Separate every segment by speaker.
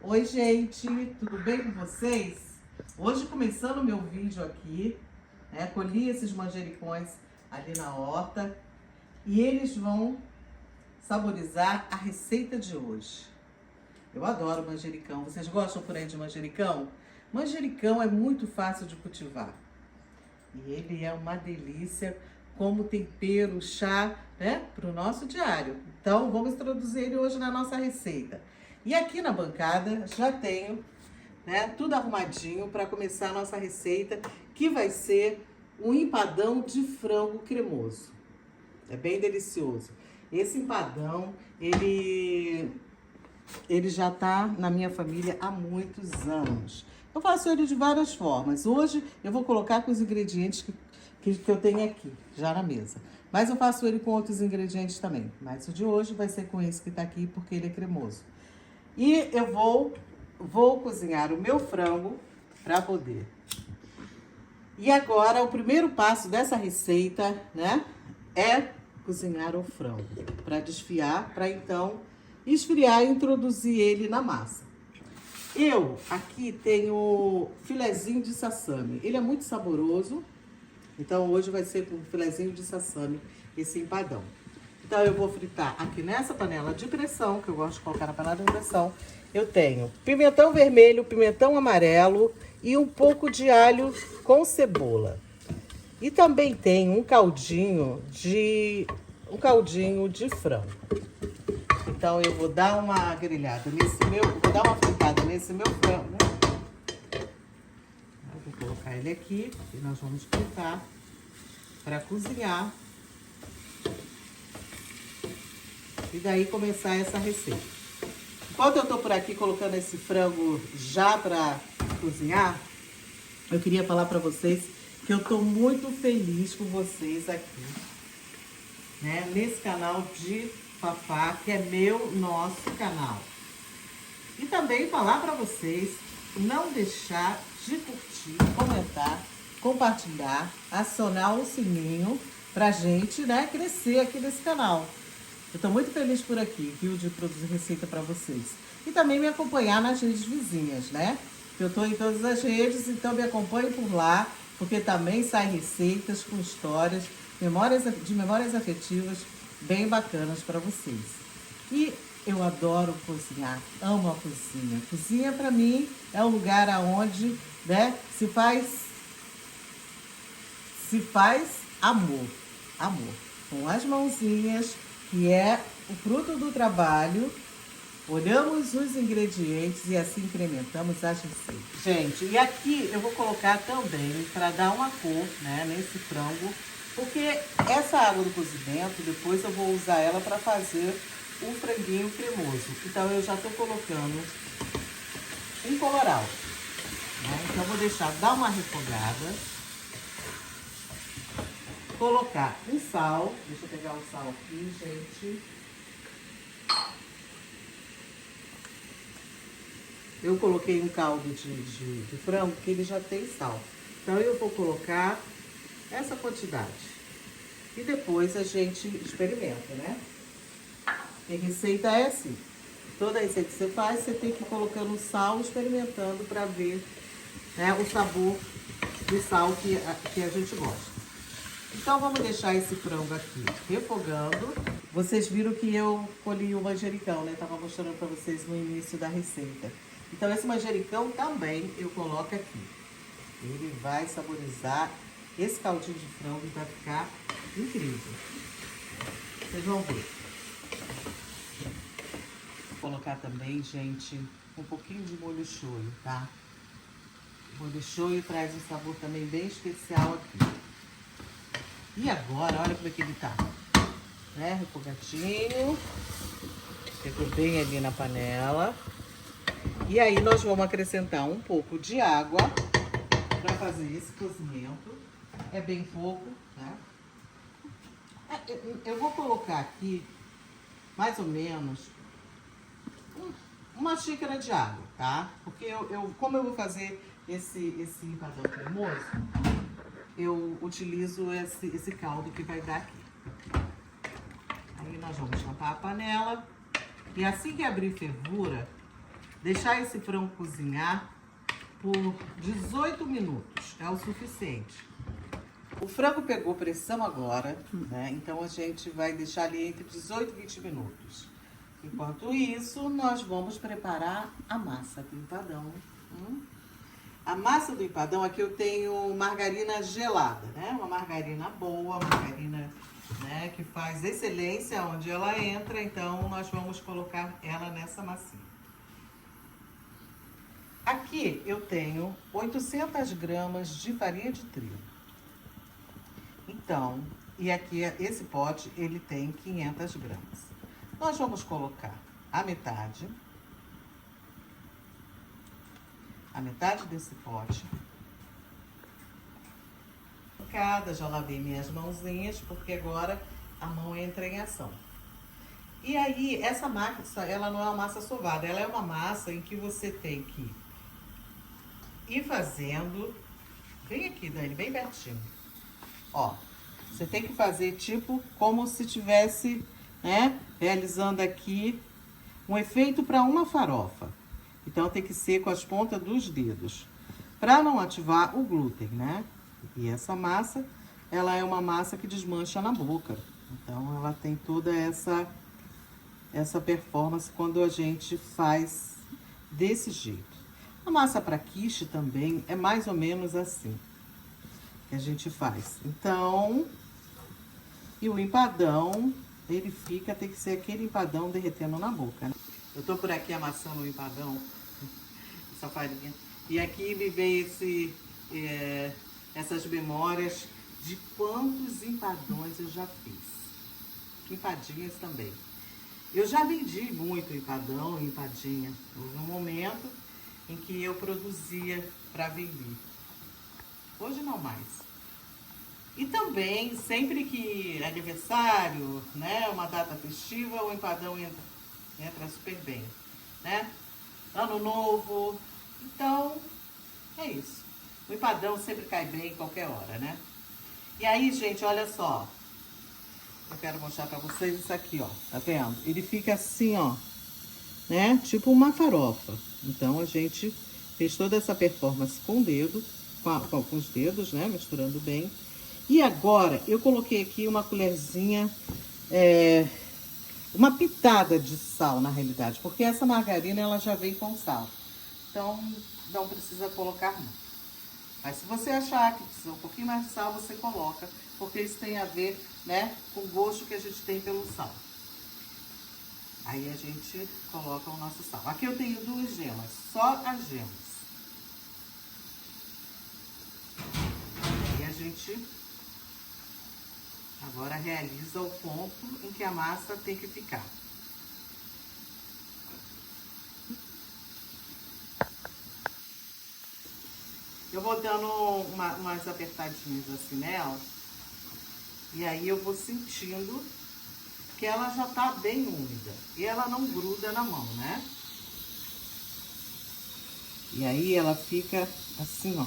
Speaker 1: Oi, gente, tudo bem com vocês? Hoje, começando o meu vídeo aqui, colhi esses manjericões ali na horta e eles vão saborizar a receita de hoje. Eu adoro manjericão. Vocês gostam por aí de manjericão? Manjericão é muito fácil de cultivar e ele é uma delícia como tempero, chá, para o nosso diário. Então, vamos introduzir ele hoje na nossa receita. E aqui na bancada já tenho, tudo arrumadinho para começar a nossa receita, que vai ser um empadão de frango cremoso. É bem delicioso. Esse empadão, ele já está na minha família há muitos anos. Eu faço ele de várias formas. Hoje eu vou colocar com os ingredientes que eu tenho aqui, já na mesa. Mas eu faço ele com outros ingredientes também. Mas o de hoje vai ser com esse que está aqui, porque ele é cremoso. E eu vou cozinhar o meu frango para poder. E agora, o primeiro passo dessa receita, é cozinhar o frango. Para desfiar, para então esfriar e introduzir ele na massa. Eu aqui tenho filezinho de sassami. Ele é muito saboroso. Então hoje vai ser com filezinho de sassami esse empadão. Então eu vou fritar aqui nessa panela de pressão, que eu gosto de colocar na panela de pressão. Eu tenho pimentão vermelho, pimentão amarelo e um pouco de alho com cebola. E também tenho um caldinho de frango. Então eu vou dar uma grelhada vou dar uma fritada nesse meu frango. Eu vou colocar ele aqui e nós vamos fritar para cozinhar. E daí começar essa receita. Enquanto eu tô por aqui colocando esse frango já para cozinhar, eu queria falar para vocês que eu tô muito feliz com vocês aqui, nesse canal de Fafá, que é nosso canal. E também falar para vocês não deixar de curtir, comentar, compartilhar, acionar o sininho pra gente, crescer aqui nesse canal. Eu tô muito feliz por aqui, viu, de produzir receita para vocês. E também me acompanhar nas redes vizinhas, Eu tô em todas as redes, então me acompanhe por lá, porque também saem receitas com histórias, memórias afetivas bem bacanas para vocês. E eu adoro cozinhar, amo a cozinha. Cozinha para mim é um lugar aonde, se faz amor, com as mãozinhas, que é o fruto do trabalho. Olhamos os ingredientes e assim incrementamos as receitas. Gente, e aqui eu vou colocar também, para dar uma cor, nesse frango, porque essa água do cozimento, depois eu vou usar ela para fazer um franguinho cremoso. Então eu já estou colocando um colorau, Então eu vou deixar dar uma refogada. Colocar um sal. Deixa eu pegar o sal aqui, gente. Eu coloquei um caldo de frango, que ele já tem sal. Então eu vou colocar essa quantidade. E depois a gente experimenta, E receita é assim. Toda receita que você faz, você tem que ir colocando sal, experimentando para ver, o sabor do sal que a gente gosta. Então vamos deixar esse frango aqui refogando. Vocês viram que eu colhi o manjericão, Tava mostrando para vocês no início da receita. Então esse manjericão também eu coloco aqui. Ele vai saborizar esse caldinho de frango e vai ficar incrível. Vocês vão ver. Vou colocar também, gente, um pouquinho de molho shoyu, tá? O molho shoyu traz um sabor também bem especial aqui. E agora, olha como é que ele tá. Refogadinho. Pegou bem ali na panela. E aí nós vamos acrescentar um pouco de água para fazer esse cozimento. É bem pouco, Eu vou colocar aqui mais ou menos uma xícara de água, tá? Porque como eu vou fazer esse empadão cremoso, eu utilizo esse caldo que vai dar aqui. Aí nós vamos tampar a panela. E assim que abrir fervura, deixar esse frango cozinhar por 18 minutos, é o suficiente. O frango pegou pressão agora, né? Então a gente vai deixar ali entre 18 e 20 minutos. Enquanto isso, nós vamos preparar a massa do empadão. A massa do empadão, aqui eu tenho margarina gelada, né? Uma margarina boa, margarina, né, que faz excelência onde ela entra. Então nós vamos colocar ela nessa massinha. Aqui eu tenho 800 gramas de farinha de trigo. Então, e aqui esse pote, ele tem 500 gramas. Nós vamos colocar a metade desse pote. Já lavei minhas mãozinhas, porque agora a mão entra em ação. E aí, essa massa, ela não é uma massa sovada, ela é uma massa em que você tem que ir fazendo. Vem aqui, Dani, bem pertinho. Ó, você tem que fazer tipo como se tivesse, né, realizando aqui um efeito para uma farofa. Então tem que ser com as pontas dos dedos, para não ativar o glúten, né? E essa massa, ela é uma massa que desmancha na boca. Então ela tem toda essa performance quando a gente faz desse jeito. A massa para quiche também é mais ou menos assim que a gente faz. Então, e o empadão, ele tem que ser aquele empadão derretendo na boca, né? Eu tô por aqui amassando o empadão, essa farinha. E aqui me veio essas memórias de quantos empadões eu já fiz. Empadinhas também. Eu já vendi muito empadão e empadinha. Houve um momento em que eu produzia para vender. Hoje não mais. E também, sempre que é aniversário, né, uma data festiva, o empadão entra super bem, né? Ano novo. Então, é isso. O empadão sempre cai bem em qualquer hora, né? E aí, gente, olha só. Eu quero mostrar pra vocês isso aqui, ó. Tá vendo? Ele fica assim, ó, né? Tipo uma farofa. Então, a gente fez toda essa performance com o dedo, com os dedos, né? Misturando bem. E agora, eu coloquei aqui uma colherzinha, uma pitada de sal, na realidade. Porque essa margarina, ela já vem com sal. Então, não precisa colocar não. Mas se você achar que precisa um pouquinho mais de sal, você coloca. Porque isso tem a ver, né, com o gosto que a gente tem pelo sal. Aí a gente coloca o nosso sal. Aqui eu tenho 2 gemas, só as gemas. E a gente agora realiza o ponto em que a massa tem que ficar. Eu vou dando umas apertadinhas assim nela. E aí eu vou sentindo que ela já tá bem úmida. E ela não gruda na mão, né? E aí ela fica assim, ó.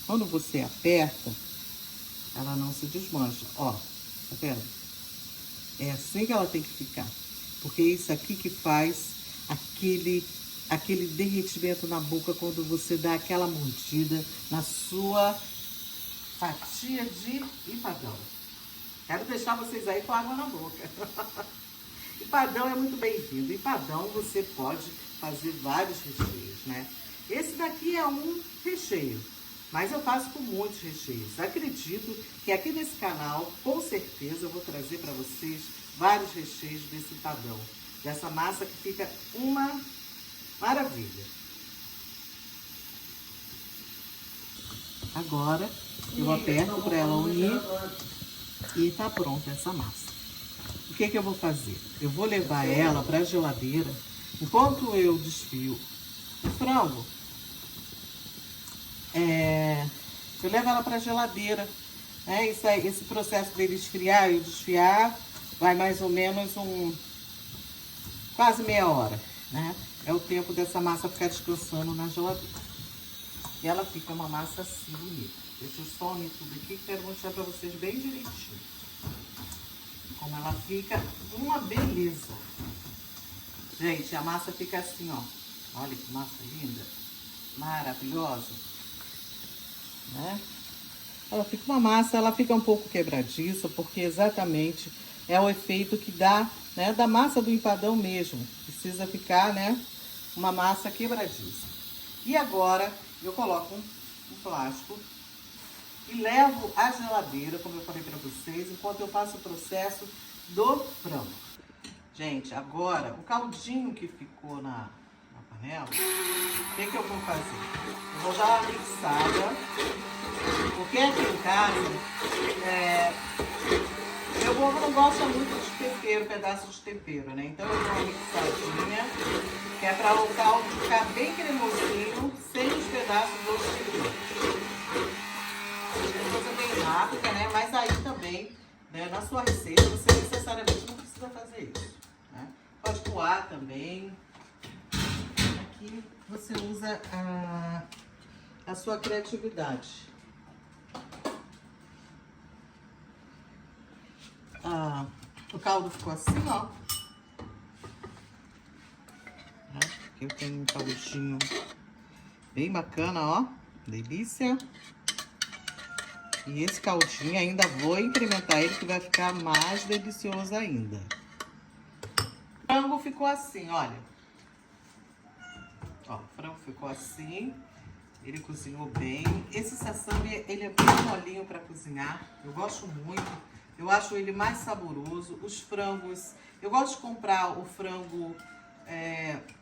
Speaker 1: Quando você aperta, ela não se desmancha. Ó, tá vendo? É assim que ela tem que ficar. Porque é isso aqui que faz aquele derretimento na boca quando você dá aquela mordida na sua fatia de empadão. Quero deixar vocês aí com água na boca. Empadão é muito bem-vindo. Empadão você pode fazer vários recheios, né? Esse daqui é um recheio, mas eu faço com muitos recheios. Acredito que aqui nesse canal, com certeza, eu vou trazer para vocês vários recheios desse empadão. Dessa massa que fica uma maravilha. Agora, eu aperto para ela unir e tá pronta essa massa. O que que eu vou fazer? Eu vou levar ela para a geladeira. Enquanto eu desfio o frango, eu levo ela para a geladeira. Esse processo dele esfriar e desfiar vai mais ou menos quase meia hora, né? É o tempo dessa massa ficar descansando na geladeira. E ela fica uma massa assim bonita. Deixa eu só unir tudo aqui que quero mostrar pra vocês bem direitinho. Como ela fica uma beleza. Gente, a massa fica assim, ó. Olha que massa linda, maravilhosa, né? Ela fica uma massa, ela fica um pouco quebradiça, porque exatamente é o efeito que dá, né, da massa do empadão mesmo. Precisa ficar, né, uma massa quebradiça. E agora eu coloco um plástico e levo à geladeira, como eu falei para vocês, enquanto eu faço o processo do frango. Gente, agora o caldinho que ficou na panela, o que eu vou fazer? Eu vou dar uma mixada, porque aqui em casa eu não gosto muito de tempero, pedaço de tempero, né? Então eu dou uma mixadinha, que é para o caldo ficar bem cremosinho, sem os pedaços do tempero. É coisa bem rápida, né? Mas aí também, né, na sua receita, você necessariamente não precisa fazer isso, né? Pode coar também. Aqui você usa a sua criatividade. O caldo ficou assim, ó. Aqui eu tenho um caldinho bem bacana, ó. Delícia. E esse caldinho ainda vou incrementar ele, que vai ficar mais delicioso ainda. O frango ficou assim, olha. Ó, o frango ficou assim. Ele cozinhou bem. Esse sassami, ele é bem molinho para cozinhar. Eu gosto muito. Eu acho ele mais saboroso. Os frangos, eu gosto de comprar o frango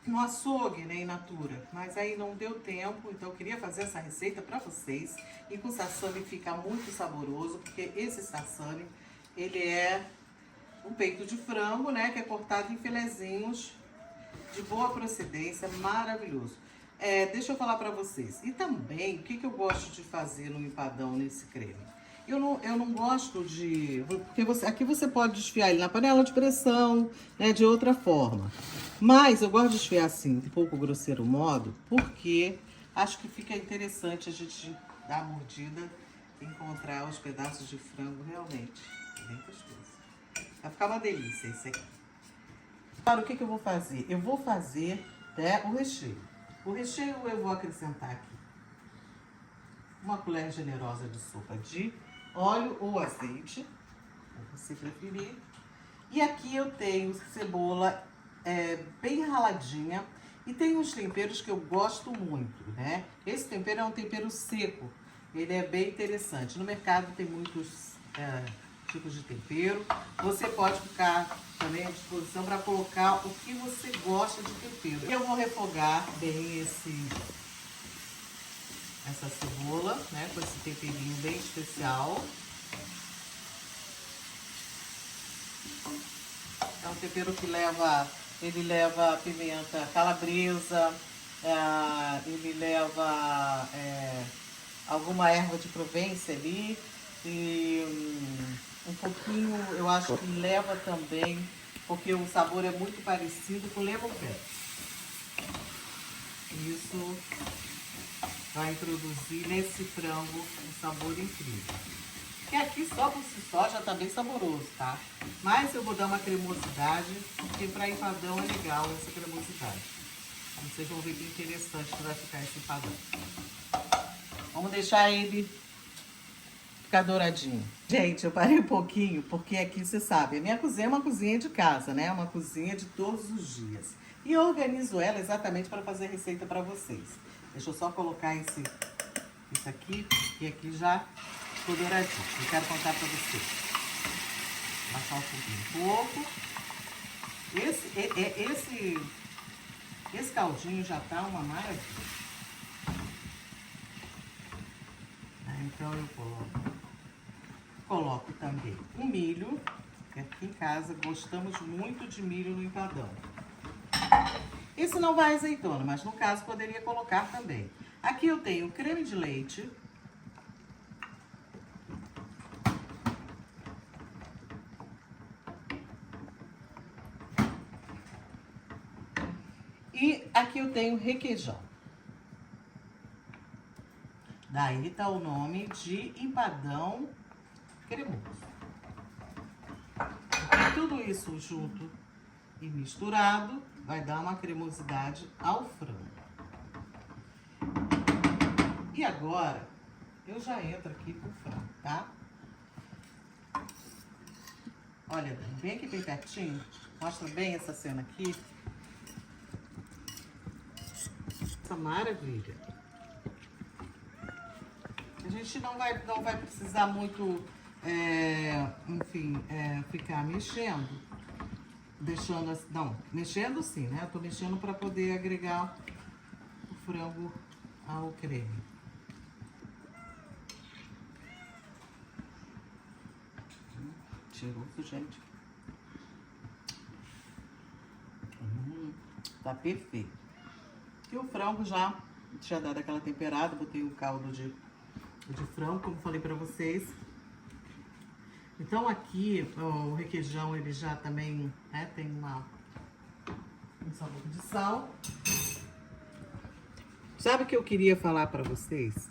Speaker 1: no açougue, né, in natura. Mas aí não deu tempo, então eu queria fazer essa receita para vocês. E com sassami fica muito saboroso, porque esse sassami, ele é um peito de frango, né, que é cortado em filezinhos de boa procedência, maravilhoso. Deixa eu falar para vocês. E também, o que eu gosto de fazer no empadão nesse creme? Eu não gosto de... Porque aqui você pode desfiar ele na panela de pressão, né, de outra forma. Mas eu gosto de desfiar assim, um pouco grosseiro modo, porque acho que fica interessante a gente dar a mordida e encontrar os pedaços de frango realmente bem gostoso. Vai ficar uma delícia esse aqui. Agora, o que eu vou fazer? Eu vou fazer, né, o recheio. O recheio eu vou acrescentar aqui uma colher generosa de sopa de óleo ou azeite, como você preferir. E aqui eu tenho cebola bem raladinha e tem uns temperos que eu gosto muito, né? Esse tempero é um tempero seco, ele é bem interessante. No mercado tem muitos tipos de tempero. Você pode ficar também à disposição para colocar o que você gosta de tempero. Eu vou refogar bem essa cebola, né, com esse temperinho bem especial. É um tempero que ele leva pimenta calabresa, ele leva alguma erva de Provence ali, e um pouquinho, eu acho que leva também, porque o sabor é muito parecido com lemongrass. Isso vai introduzir nesse frango um sabor incrível. Que aqui só por si só já tá bem saboroso, tá? Mas eu vou dar uma cremosidade, porque para empadão é legal essa cremosidade. Vocês vão ver que interessante que vai ficar esse empadão. Vamos deixar ele ficar douradinho. Gente, eu parei um pouquinho, porque aqui você sabe, a minha cozinha é uma cozinha de casa, né? Uma cozinha de todos os dias. E eu organizo ela exatamente para fazer receita para vocês. Deixa eu só colocar isso aqui, e aqui já ficou douradinho. Eu quero contar para vocês. Baixar o fogo um pouco. Esse caldinho já tá uma maravilha. Então eu coloco também o milho, que aqui em casa gostamos muito de milho no empadão. Esse não vai azeitona, mas no caso poderia colocar também. Aqui eu tenho creme de leite. E aqui eu tenho requeijão. Daí tá o nome de empadão cremoso. Tudo isso junto e misturado, vai dar uma cremosidade ao frango. E agora, eu já entro aqui pro frango, tá? Olha, Dani, vem aqui bem pertinho. Mostra bem essa cena aqui. Essa maravilha. A gente não vai precisar muito, enfim, ficar mexendo. Deixando assim, não, mexendo sim, né? Eu tô mexendo para poder agregar o frango ao creme. Cheiroso, gente. Tá perfeito. E o frango já tinha dado aquela temperada, botei o caldo de frango, como falei pra vocês. Então aqui o requeijão, ele já também, né, tem um sabor de sal. Sabe o que eu queria falar pra vocês?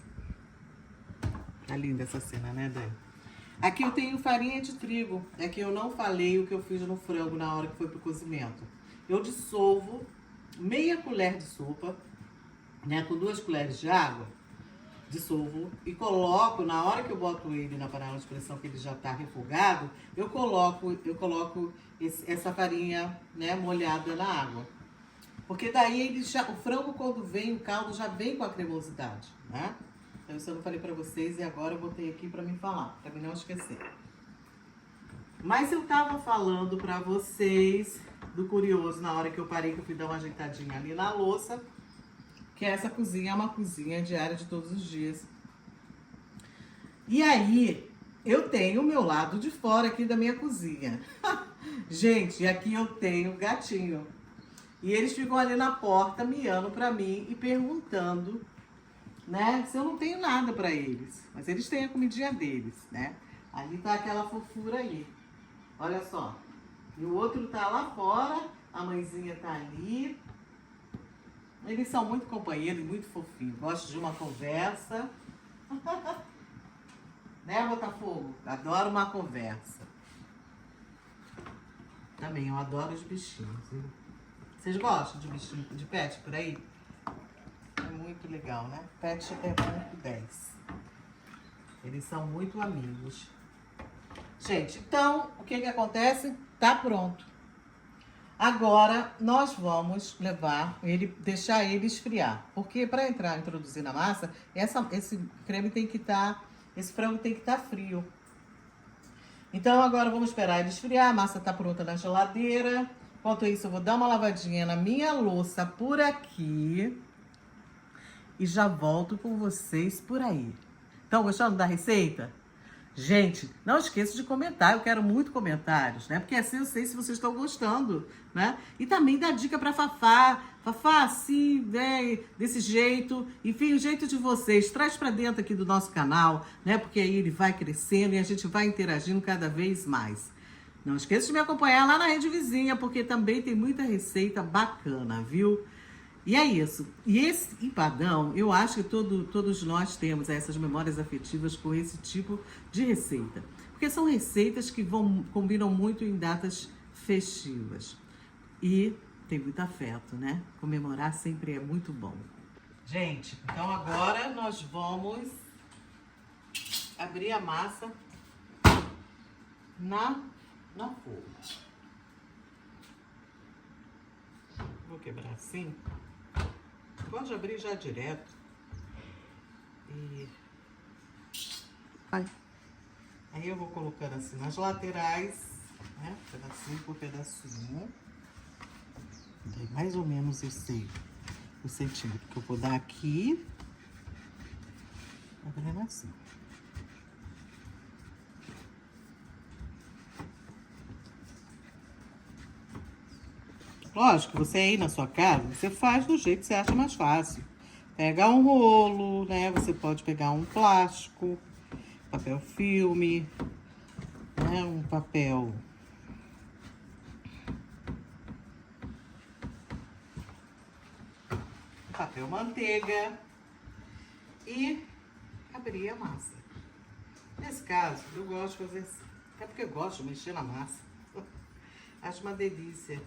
Speaker 1: Tá linda essa cena, né, Dani? Aqui eu tenho farinha de trigo. É que eu não falei o que eu fiz no frango na hora que foi pro cozimento. Eu dissolvo meia colher de sopa, né, com 2 colheres de água. Dissolvo e coloco, na hora que eu boto ele na panela de pressão, que ele já tá refogado, eu coloco essa farinha, né, molhada na água. Porque daí ele já, o frango, quando vem o caldo, já vem com a cremosidade, né? Então isso eu não falei pra vocês e agora eu botei aqui pra me falar, pra mim não esquecer. Mas eu tava falando pra vocês do curioso na hora que eu parei, que eu fui dar uma ajeitadinha ali na louça, que essa cozinha é uma cozinha diária de todos os dias. E aí, eu tenho o meu lado de fora aqui da minha cozinha. Gente, aqui eu tenho gatinho. E eles ficam ali na porta miando pra mim e perguntando, né, se eu não tenho nada pra eles. Mas eles têm a comidinha deles, né? Ali tá aquela fofura aí. Olha só. E o outro tá lá fora, a mãezinha tá ali. Eles são muito companheiros, muito fofinhos. Gostam de uma conversa. Né, Botafogo? Adoro uma conversa. Também, eu adoro os bichinhos. Viu? Vocês gostam de bichinho, de pet por aí? É muito legal, né? Pet é muito 10. Eles são muito amigos. Gente, então, o que acontece? Tá pronto. Agora, nós vamos levar ele, deixar ele esfriar. Porque para introduzir na massa, esse creme tem que estar, esse frango tem que estar frio. Então, agora vamos esperar ele esfriar. A massa tá pronta na geladeira. Enquanto isso, eu vou dar uma lavadinha na minha louça por aqui. E já volto com vocês por aí. Estão gostando da receita? Gente, não esqueça de comentar, eu quero muito comentários, né? Porque assim eu sei se vocês estão gostando, né? E também dá dica pra Fafá. Fafá, assim, né? Desse jeito. Enfim, o jeito de vocês. Traz pra dentro aqui do nosso canal, né? Porque aí ele vai crescendo e a gente vai interagindo cada vez mais. Não esqueça de me acompanhar lá na Rede Vizinha, porque também tem muita receita bacana, viu? E é isso. E esse empadão, eu acho que todos nós temos essas memórias afetivas com esse tipo de receita. Porque são receitas que combinam muito em datas festivas. E tem muito afeto, né? Comemorar sempre é muito bom. Gente, então agora nós vamos abrir a massa na forma. Vou quebrar assim. Pode abrir já direto. E aí eu vou colocando assim nas laterais, né? Pedacinho por pedacinho. Tem mais ou menos esse o centímetro que eu vou dar aqui. Abrindo assim. Lógico, você aí na sua casa, você faz do jeito que você acha mais fácil. Pega um rolo, né? Você pode pegar um plástico, papel filme, né? Um papel manteiga e abrir a massa. Nesse caso, eu gosto de fazer assim, até porque eu gosto de mexer na massa. Acho uma delícia.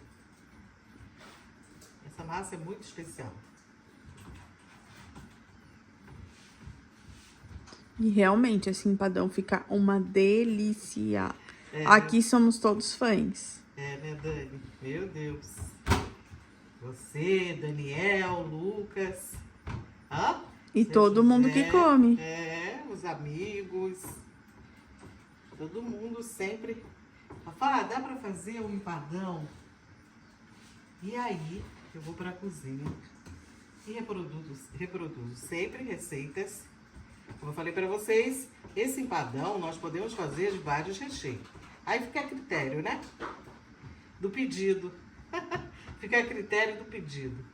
Speaker 1: Essa massa é muito especial.
Speaker 2: E realmente, esse empadão fica uma delícia.
Speaker 1: É,
Speaker 2: Aqui somos todos fãs.
Speaker 1: né, Dani? Meu Deus. Você, Daniel, Lucas. Hã?
Speaker 2: E
Speaker 1: Seu
Speaker 2: todo mundo que
Speaker 1: José,
Speaker 2: come.
Speaker 1: os amigos. Todo mundo sempre. Fala, dá pra fazer um empadão? E aí, eu vou pra cozinha e reproduzo sempre receitas. Como eu falei pra vocês, esse empadão nós podemos fazer de vários recheios. Aí fica a critério, né? Do pedido. Fica a critério do pedido.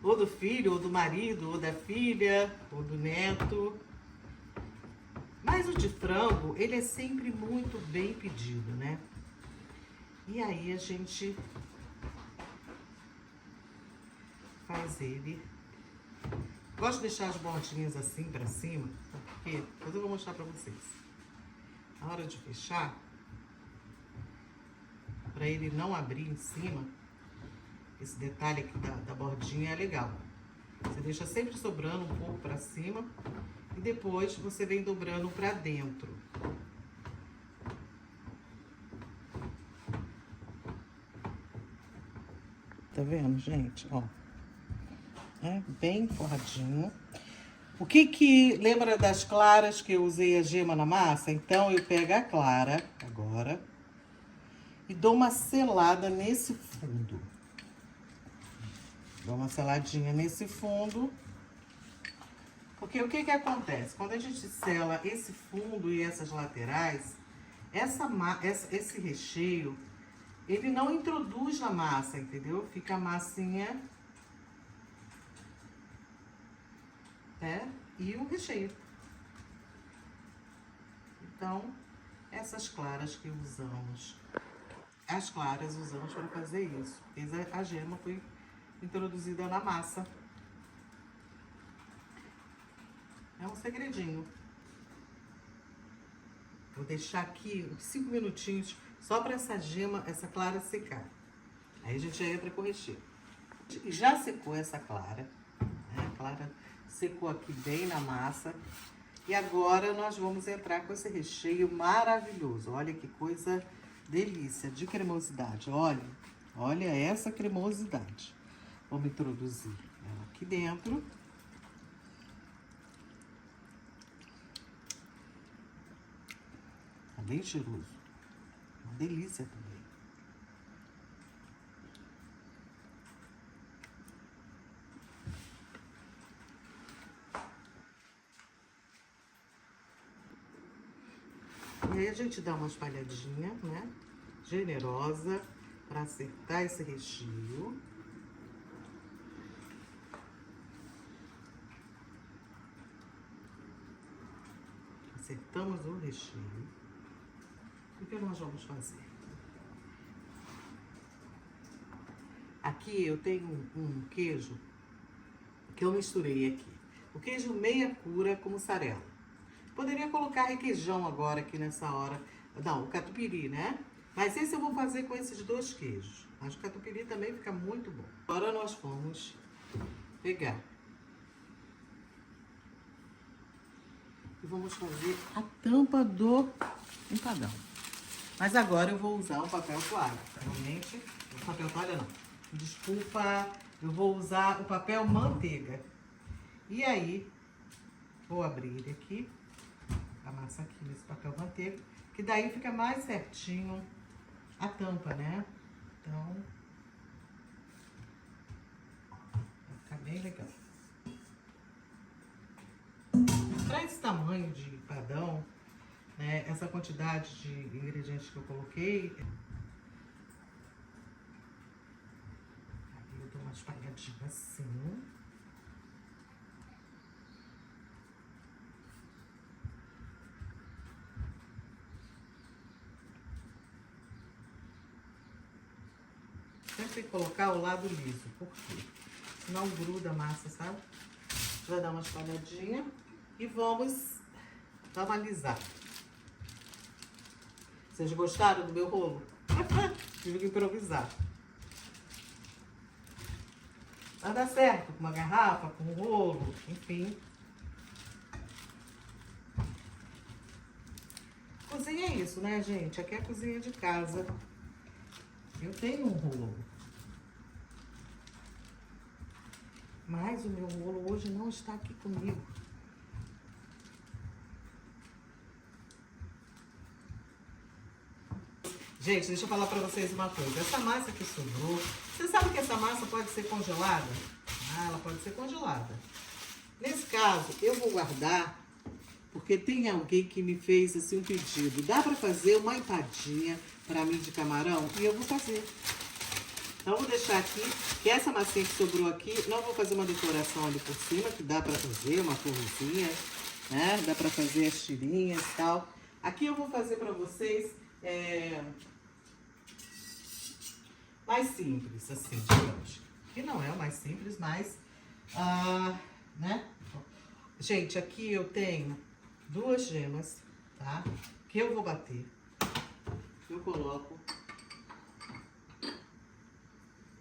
Speaker 1: Ou do filho, ou do marido, ou da filha, ou do neto. Mas o de frango, ele é sempre muito bem pedido, né? E aí a gente faz ele. Gosto de deixar as bordinhas assim pra cima, porque depois eu vou mostrar pra vocês. Na hora de fechar, pra ele não abrir em cima, esse detalhe aqui da bordinha é legal. Você deixa sempre sobrando um pouco pra cima e depois você vem dobrando pra dentro. Tá vendo, gente? Ó. É bem forradinho. O que lembra das claras que eu usei a gema na massa? Então eu pego a clara agora e dou uma selada nesse fundo. Dou uma seladinha nesse fundo. Porque o que acontece? Quando a gente sela esse fundo e essas laterais, esse recheio, ele não introduz na massa, entendeu? Fica a massinha, né? E o recheio. Então, essas claras que usamos, as claras usamos para fazer isso. A gema foi introduzida na massa. É um segredinho. Vou deixar aqui 5 minutinhos só para essa gema, essa clara secar. Aí a gente já entra com o recheio. Já secou essa clara, né? A clara secou aqui bem na massa. E agora nós vamos entrar com esse recheio maravilhoso. Olha que coisa delícia de cremosidade. Olha essa cremosidade. Vamos introduzir ela aqui dentro. Tá bem cheiroso. Uma delícia também. E aí a gente dá uma espalhadinha, né? Generosa, para acertar esse recheio. Acertamos o recheio. O que nós vamos fazer? Aqui eu tenho um queijo que eu misturei aqui. O queijo meia cura com mussarela. Poderia colocar requeijão agora aqui nessa hora. Não, o catupiry, né? Mas esse eu vou fazer com esses dois queijos. Mas o catupiry também fica muito bom. Agora nós vamos pegar e vamos fazer a tampa do empadão. Mas agora eu vou usar o papel toalha. Realmente, o papel toalha não. Desculpa, eu vou usar o papel manteiga. E aí, vou abrir ele aqui. A massa aqui nesse papel manteiga, que daí fica mais certinho a tampa, né? Então, vai ficar bem legal. Para esse tamanho de empadão, né, essa quantidade de ingredientes que eu coloquei, aí eu dou uma espalhadinha assim. Sempre colocar o lado liso, por quê? Senão gruda a massa, sabe? Vai dar uma espalhadinha e vamos dar uma alisada. Vocês gostaram do meu rolo? Tive que improvisar. dá certo com uma garrafa, com um rolo, enfim. Cozinha é isso, né, gente? Aqui é a cozinha de casa. Eu tenho um rolo. Mas o meu rolo hoje não está aqui comigo. Gente, deixa eu falar pra vocês uma coisa. Essa massa que sobrou, você sabe que essa massa pode ser congelada? Ah, ela pode ser congelada. Nesse caso, eu vou guardar, porque tem alguém que me fez assim um pedido. Dá pra fazer uma empadinha pra mim de camarão? E eu vou fazer. Então, eu vou deixar aqui, que essa massinha que sobrou aqui, não vou fazer uma decoração ali por cima, que dá pra fazer uma florzinha, né? Dá pra fazer as tirinhas e tal. Aqui eu vou fazer pra vocês mais simples, assim, digamos. Que não é o mais simples, mas, né? Gente, aqui eu tenho 2 gemas, tá? Que eu vou bater. Eu coloco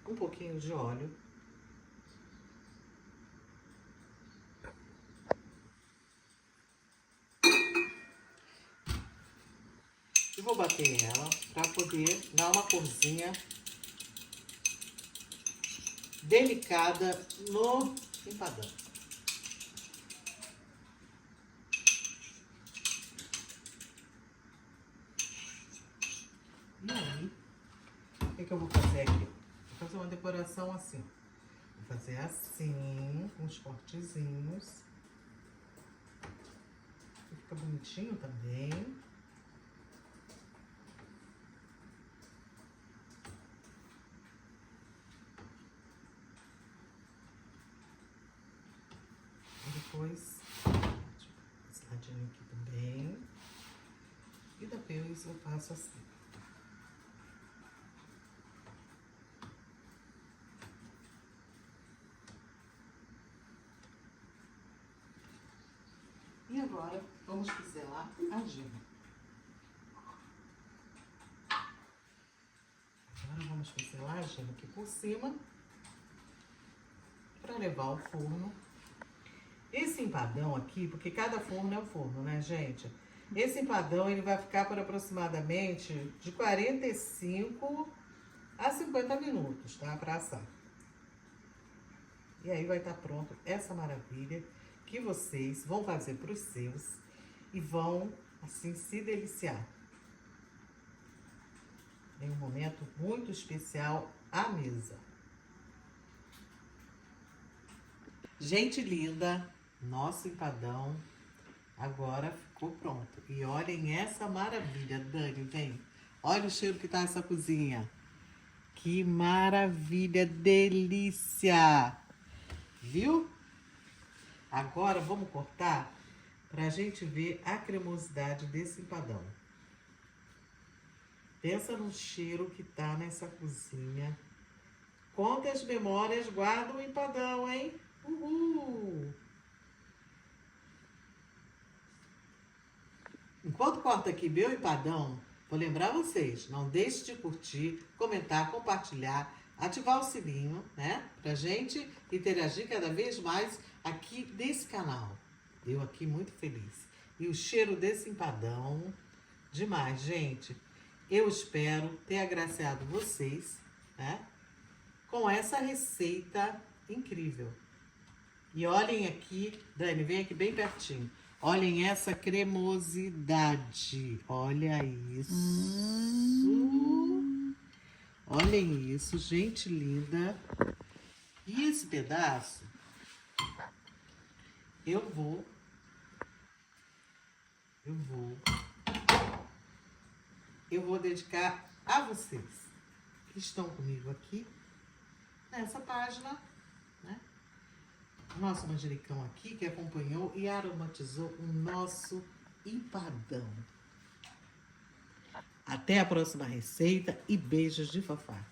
Speaker 1: um pouquinho de óleo. E vou bater ela para poder dar uma corzinha delicada no empadão. E aí, o que eu vou fazer aqui? Vou fazer uma decoração assim. Vou fazer assim, com uns cortezinhos. Fica bonitinho também. E depois, esse ladinho aqui também. E depois eu faço assim. E agora, vamos pincelar a gema. Agora vamos pincelar a gema aqui por cima, para levar ao forno. Esse empadão aqui, porque cada forno é um forno, né, gente? Esse empadão, ele vai ficar por aproximadamente de 45 a 50 minutos, tá? Para assar. E aí vai estar pronto essa maravilha que vocês vão fazer para os seus e vão, assim, se deliciar. Em um momento muito especial à mesa. Gente linda, nosso empadão agora ficou pronto. E olhem essa maravilha. Dani, vem. Olha o cheiro que tá essa cozinha. Que maravilha, delícia. Viu? Agora vamos cortar pra gente ver a cremosidade desse empadão. Pensa no cheiro que tá nessa cozinha. Quantas memórias guarda o empadão, hein? Uhul! Enquanto corta aqui meu empadão, vou lembrar vocês, não deixe de curtir, comentar, compartilhar, ativar o sininho, né? Pra gente interagir cada vez mais aqui nesse canal. Eu aqui muito feliz. E o cheiro desse empadão, demais, gente. Eu espero ter agraciado vocês, né? Com essa receita incrível. E olhem aqui, Dani, vem aqui bem pertinho. Olhem essa cremosidade. Olha isso. Olhem isso, gente linda. E esse pedaço, eu vou dedicar a vocês que estão comigo aqui nessa página, né? Nosso manjericão aqui que acompanhou e aromatizou o nosso empadão. Até a próxima receita e beijos de Fafá.